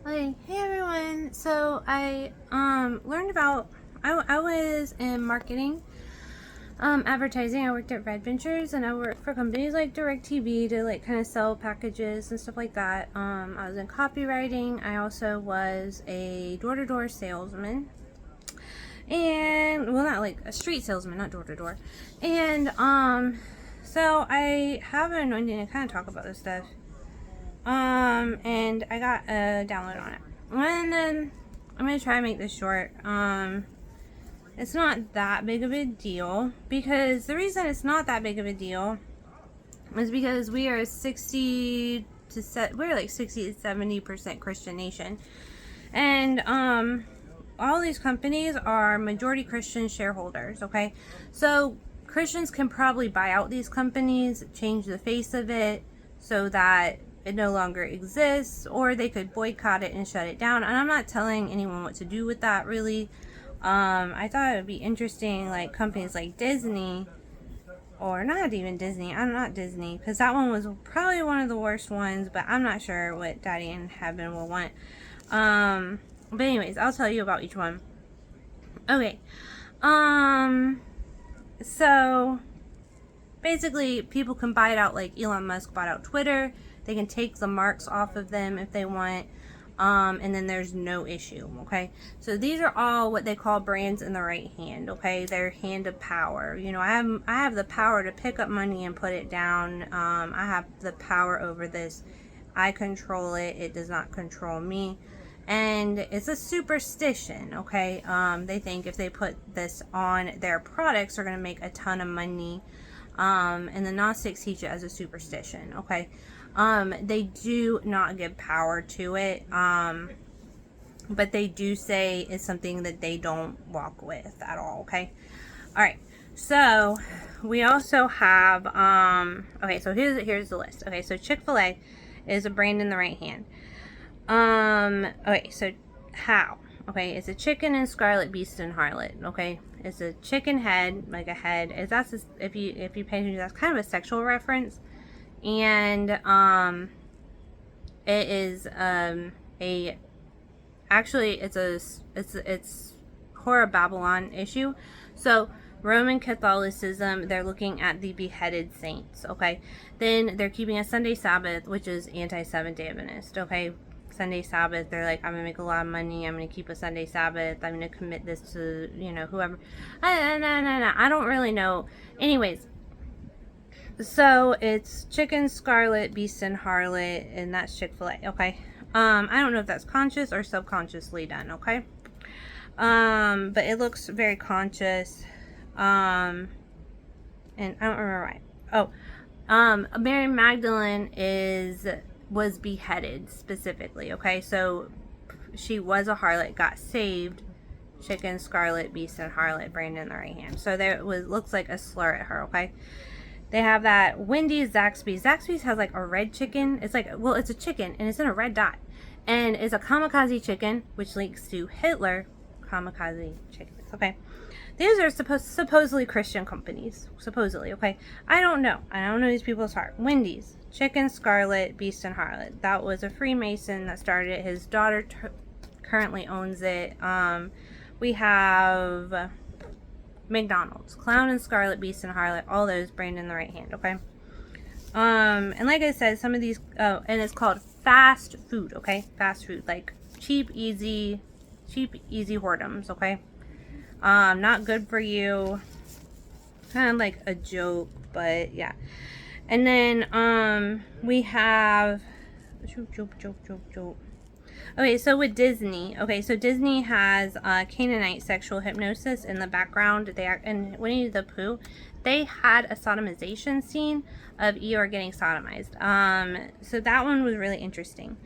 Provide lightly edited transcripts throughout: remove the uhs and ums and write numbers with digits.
Hey everyone. So I learned about I was in marketing, advertising. I worked at Red Ventures and I worked for companies like DirecTV to like kind of sell packages and stuff like that. I was in copywriting. I also was a door-to-door salesman. And well, not like a street salesman, not door to door. And so I have an anointing to kind of talk about this stuff. And I got a download on it. And then I'm gonna try to make this short. It's not that big of a deal because the reason it's not that big of a deal is because we are 60 to we're like 60 to 70% Christian nation, and all these companies are majority Christian shareholders. Okay, so Christians can probably buy out these companies, change the face of it so that it no longer exists, or they could boycott it and shut it down. And I'm not telling anyone what to do with that, really. I thought it would be interesting, like companies like Disney, or not even Disney. I'm not Disney, because that one was probably one of the worst ones, but I'm not sure what Daddy in Heaven will want. But anyways, I'll tell you about each one. Okay. So basically, people can buy it out like Elon Musk bought out Twitter. They can take the marks off of them if they want. And then there's no issue. Okay, so these are all what they call brands in the right hand. Okay, their hand of power. You know, I have the power to pick up money and put it down. I have the power over this. I control it. It does not control me. And it's a superstition. Okay, they think if they put this on their products, they're going to make a ton of money. And the Gnostics teach it as a superstition. Okay, they do not give power to it, but they do say it's something that they don't walk with at all. Okay, all right. So we also have okay. So here's the list. Okay, so Chick-fil-A is a brand in the right hand. Okay, so how? Okay, it's a chicken and scarlet beast and harlot. Okay, it's a chicken head, like a head. If you pay attention, that's kind of a sexual reference, and it is a actually it's Horror Babylon issue. So Roman Catholicism, they're looking at the beheaded saints. Okay, then they're keeping a Sunday Sabbath, which is anti-Seventh Day Adventist. Okay, Sunday Sabbath, they're like, I'm gonna make a lot of money. I'm gonna keep a Sunday Sabbath. I'm gonna commit this to whoever. No. I don't really know. Anyways, so it's chicken, scarlet, beast, and harlot, and that's Chick-fil-A. Okay. I don't know if that's conscious or subconsciously done. Okay. But it looks very conscious. And I don't remember why. Mary Magdalene was beheaded specifically. Okay, so she was a harlot, got saved. Chicken, scarlet, beast, and harlot, brand in the right hand. So there looks like a slur at her. Okay. They have that Wendy's, Zaxby's. Zaxby's has like a red chicken. It's like, well, it's a chicken and it's in a red dot. And it's a kamikaze chicken, which links to Hitler. Kamikaze chickens. Okay. These are supposedly Christian companies. Supposedly, okay. I don't know these people's heart. Wendy's, chicken, scarlet, beast, and harlot. That was a Freemason that started it. His daughter currently owns it. We have McDonald's, clown and scarlet, beast and harlot, all those brand in the right hand. Okay. And like I said, some of these and it's called fast food. Okay, fast food, like cheap easy whoredoms. Okay. Not good for you, kind of like a joke, but yeah. And then we have joke. Okay, so with Disney, so Disney has Canaanite sexual hypnosis in the background. They are in Winnie the Pooh. They had a sodomization scene of Eeyore getting sodomized. So that one was really interesting.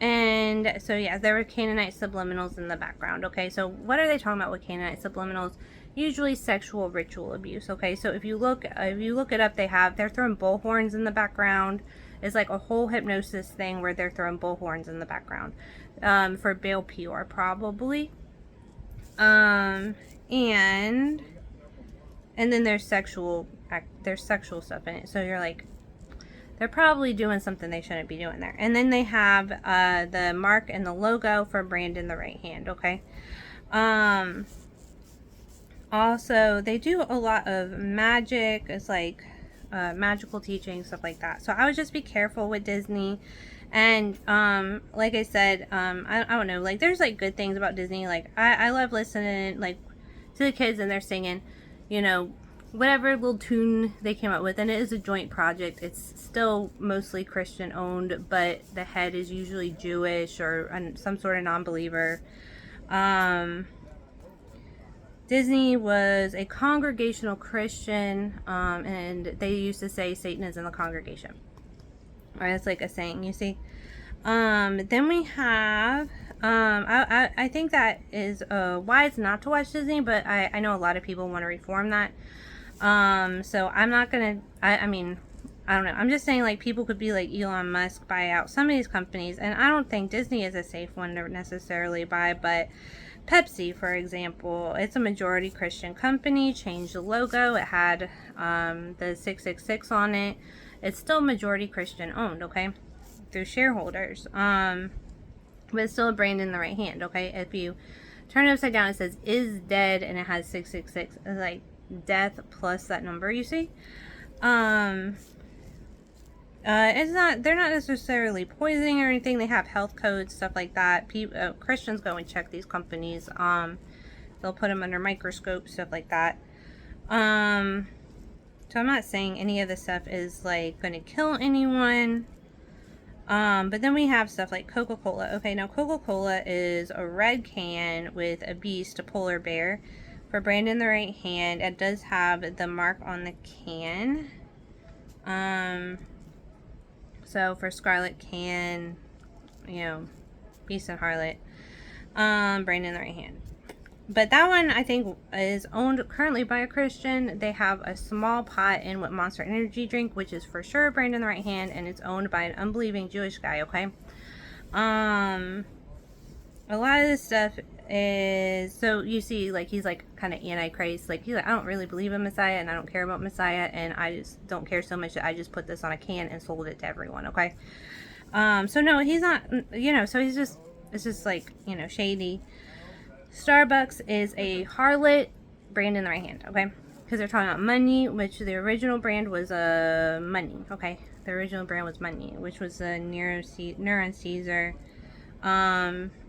And so yeah, there were Canaanite subliminals in the background. Okay, so what are they talking about with Canaanite subliminals? Usually sexual ritual abuse. Okay, so if you look it up, they're throwing bullhorns in the background. It's like a whole hypnosis thing where they're throwing bullhorns in the background for Baal Peor probably. And then there's sexual stuff in it. So you're like, they're probably doing something they shouldn't be doing there. And then they have the mark and the logo for brand in the right hand, okay? Also, they do a lot of magic. It's like magical teaching, stuff like that. So I would just be careful with Disney. And like I said, I don't know, like there's like good things about Disney. Like I love listening like to the kids and they're singing, you know, whatever little tune they came up with. And it is a joint project. It's still mostly Christian owned, but the head is usually Jewish or some sort of non-believer. Disney was a congregational Christian, and they used to say Satan is in the congregation. Or it's like a saying, you see. Then we have, I think that is wise not to watch Disney, but I know a lot of people want to reform that. So I'm not going to, I mean, I don't know. I'm just saying, like, people could be like Elon Musk, buy out some of these companies, and I don't think Disney is a safe one to necessarily buy, but Pepsi, for example, it's a majority Christian company, changed the logo, it had the 666 on it. It's still majority Christian owned, okay, through shareholders, but it's still a brand in the right hand, okay. If you turn it upside down, it says is dead, and it has 666. It's like death plus that number, you see. It's not, they're not necessarily poisoning or anything. They have health codes, stuff like that. Christians go and check these companies. They'll put them under microscope, stuff like that. So I'm not saying any of this stuff is like going to kill anyone. But then we have stuff like Coca-Cola. Okay, now Coca-Cola is a red can with a beast, a polar bear, for brand in the right hand. It does have the mark on the can. So for Scarlet Can, you know, Beast and Harlot, brand in the right hand. But that one, I think, is owned currently by a Christian. They have a small pot in with Monster Energy drink, which is for sure brand in the right hand, and it's owned by an unbelieving Jewish guy, okay? A lot of this stuff is, so you see, like, he's like kind of antichrist. Like, he's like, I don't really believe in Messiah, and I don't care about Messiah, and I just don't care so much that I just put this on a can and sold it to everyone, okay? So no, he's not, you know, so he's just, it's just like, you know, shady. Starbucks is a harlot, brand in the right hand, okay? Because they're talking about money, which the original brand was money, okay? The original brand was money, which was the Neuron Caesar.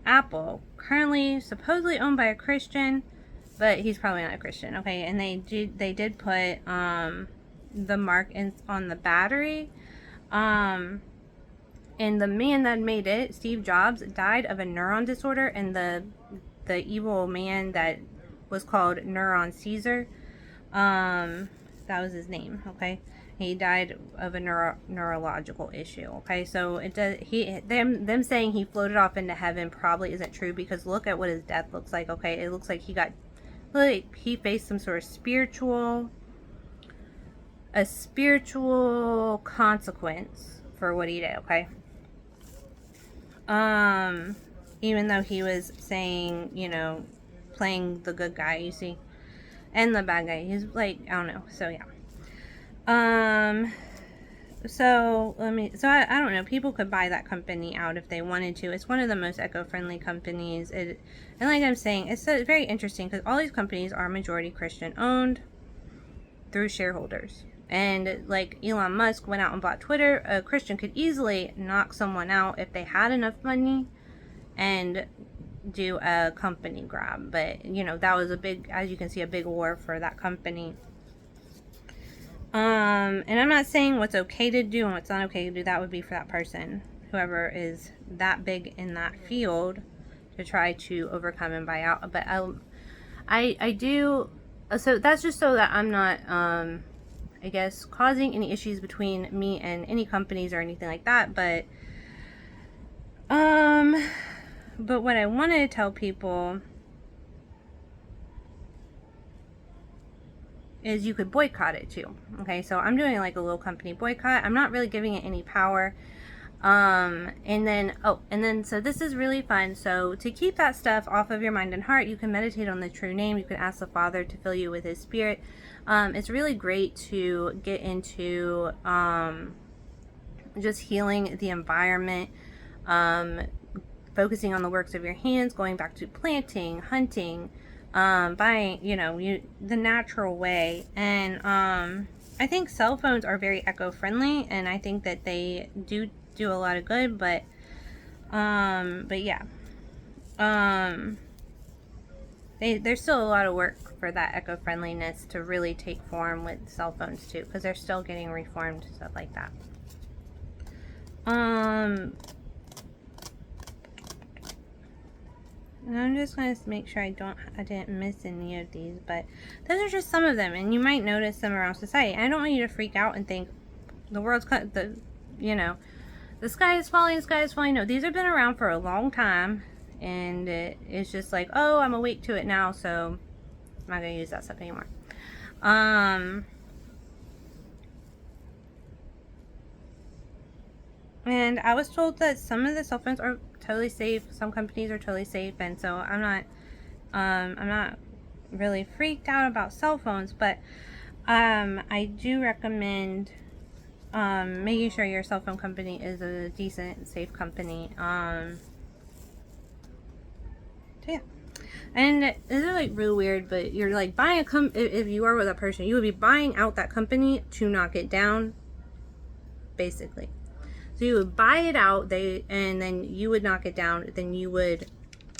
Apple, currently supposedly owned by a Christian, but he's probably not a Christian, okay? And they did put the mark on the battery. And the man that made it, Steve Jobs, died of a neuron disorder, and the evil man that was called Neuron Caesar, that was his name, okay? He died of a neurological issue, okay? So it does, them saying he floated off into heaven probably isn't true, because look at what his death looks like, okay? It looks like he faced some sort of spiritual consequence for what he did, okay? Even though he was saying, you know, playing the good guy, you see, and the bad guy, he's like, I don't know, so yeah. So I don't know, people could buy that company out if they wanted to. It's one of the most eco-friendly companies. And like I'm saying, it's very interesting because all these companies are majority Christian owned through shareholders. And like Elon Musk went out and bought Twitter, a Christian could easily knock someone out if they had enough money and do a company grab. But, you know, that was a big, as you can see, a big war for that company. And I'm not saying what's okay to do and what's not okay to do. That would be for that person, whoever is that big in that field, to try to overcome and buy out. But I do, so that's just so that I'm not, I guess, causing any issues between me and any companies or anything like that. But what I wanted to tell people is you could boycott it too. Okay, so I'm doing like a little company boycott. I'm not really giving it any power. And then so this is really fun. So to keep that stuff off of your mind and heart, you can meditate on the true name. You can ask the Father to fill you with His Spirit. It's really great to get into just healing the environment, focusing on the works of your hands, going back to planting, hunting, buying, the natural way. And I think cell phones are very eco-friendly, and I think that they do a lot of good, but yeah. There's still a lot of work for that eco-friendliness to really take form with cell phones too, because they're still getting reformed, stuff like that. And I'm just going to make sure I didn't miss any of these, but those are just some of them, and you might notice them around society. I don't want you to freak out and think the world's the sky is falling, No, these have been around for a long time, and it's just like, oh, I'm awake to it now, so I'm not going to use that stuff anymore. And I was told that some of the cell phones are totally safe. Some companies are totally safe, and so I'm not really freaked out about cell phones, but I do recommend making sure your cell phone company is a decent, safe company. So yeah. And it's like really weird, but you're like buying if you are with a person, you would be buying out that company to knock it down, basically. So you would buy it out, and then you would knock it down, then you would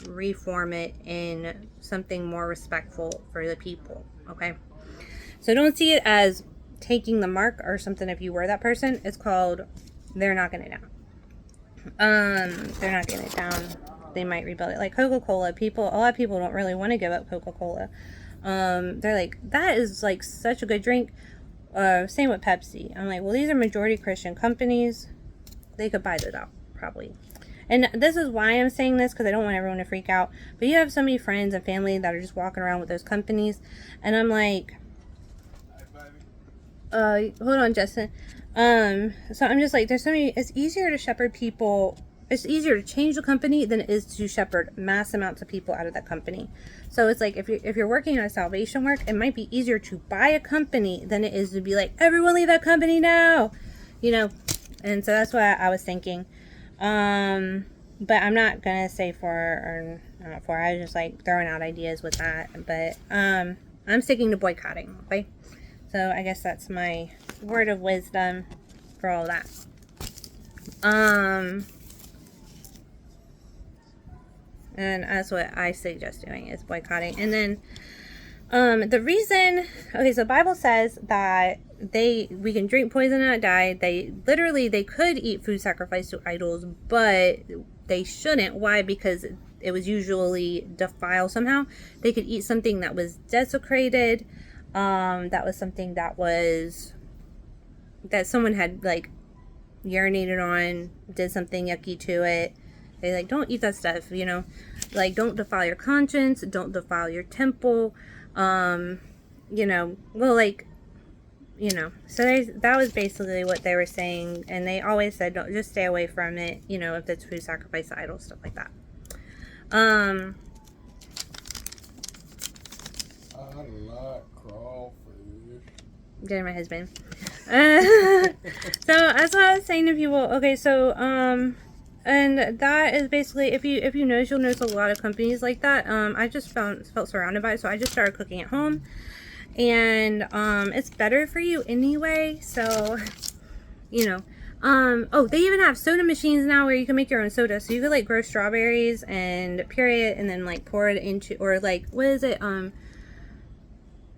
reform it in something more respectful for the people, okay? So don't see it as taking the mark or something if you were that person. It's called, they're knocking it down. They're knocking it down. They might rebuild it. Like Coca-Cola, a lot of people don't really want to give up Coca-Cola. They're like, that is like such a good drink. Same with Pepsi. I'm like, well, these are majority Christian companies. They could buy it out, probably. And this is why I'm saying this, because I don't want everyone to freak out. But you have so many friends and family that are just walking around with those companies. And I'm like, hold on, Justin. So I'm just like, there's so many, it's easier to shepherd people. It's easier to change the company than it is to shepherd mass amounts of people out of that company. So it's like, if you're working on salvation work, it might be easier to buy a company than it is to be like, everyone leave that company now, And so that's what I was thinking. But I'm not going to say for or not for. I was just like throwing out ideas with that. But I'm sticking to boycotting, okay? So I guess that's my word of wisdom for all that. And that's what I suggest doing, is boycotting. And then the reason, okay, so the Bible says that we can drink poison and not die. They could eat food sacrificed to idols, but they shouldn't. Why? Because it was usually defiled somehow. They could eat something that was desecrated, that was something that someone had like urinated on, did something yucky to it. They like, don't eat that stuff, like, don't defile your conscience, don't defile your temple. So that was basically what they were saying, and they always said, don't, just stay away from it, if it's food sacrifice to idols, stuff like that. I like crawfish. Getting my husband. So that's what I was saying to people. Okay, so and that is basically, if you notice, you'll notice a lot of companies like that. I just felt surrounded by it, so I just started cooking at home. And it's better for you anyway, so oh, they even have soda machines now where you can make your own soda. So you could like grow strawberries and puree it and then like pour it into, or like, what is it,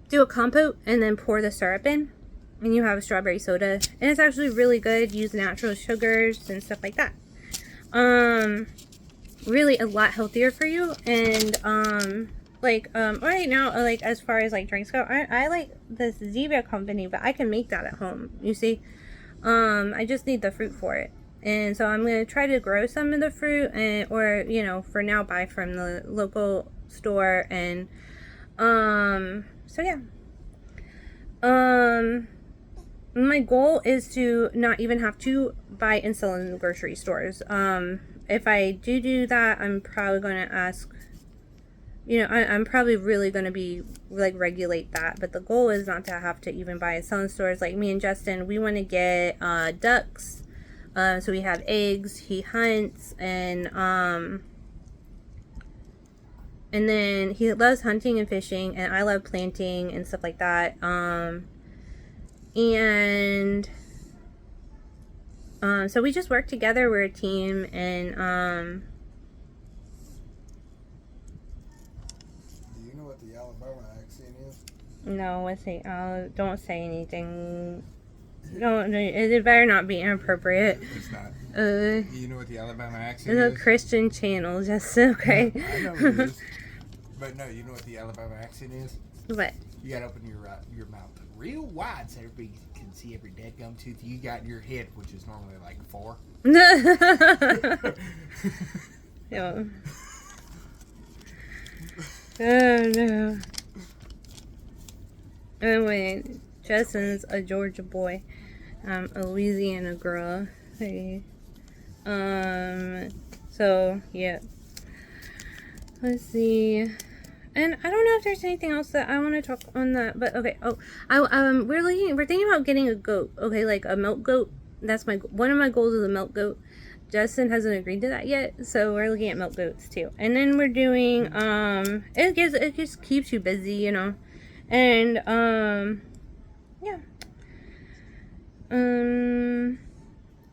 do a compote and then pour the syrup in, and you have a strawberry soda, and it's actually really good. Use natural sugars and stuff like that. Really a lot healthier for you. And right now, like, as far as like drinks go, I like this Zevia company, but I can make that at home, you see. I just need the fruit for it, and so I'm going to try to grow some of the fruit, or for now buy from the local store. And so yeah, my goal is to not even have to buy insulin in the grocery stores. If I do that, I'm probably going to ask, I'm probably really going to be like regulate that, but the goal is not to have to even buy insulin stores. Like me and Justin, we want to get ducks, So we have eggs. He hunts, and then he loves hunting and fishing, and I love planting and stuff like that. So we just work together. We're a team, and Do you know what the Alabama accent is? no, let's see. Don't say anything. Don't. It better not be inappropriate. It's not. Uh, Do you know what the Alabama accent it's a is? Christian channel, just okay. I know it is. But no, you know what the Alabama accent is? What? You gotta open your mouth real wide so everybody can see every dead gum tooth you got in your head, which is normally like 4. Yeah. Oh no. Anyway, Justin's a Georgia boy. I'm a Louisiana girl. Hey. So yeah. Let's see. And I don't know if there's anything else that I want to talk on that, but okay. Oh, we're thinking about getting a goat. Okay, like a milk goat. That's one of my goals is a milk goat. Justin hasn't agreed to that yet, so we're looking at milk goats too. And then we're doing it just keeps you busy, you know. And yeah. I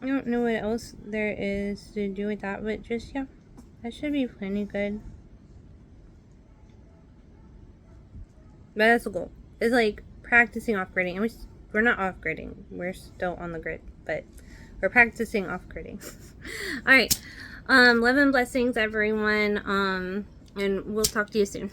don't know what else there is to do with that, but just yeah. That should be plenty good. But that's the goal. It's like practicing off-gridding. And we're not off-gridding. We're still on the grid. But we're practicing off-gridding. Alright. Love and blessings, everyone. And we'll talk to you soon.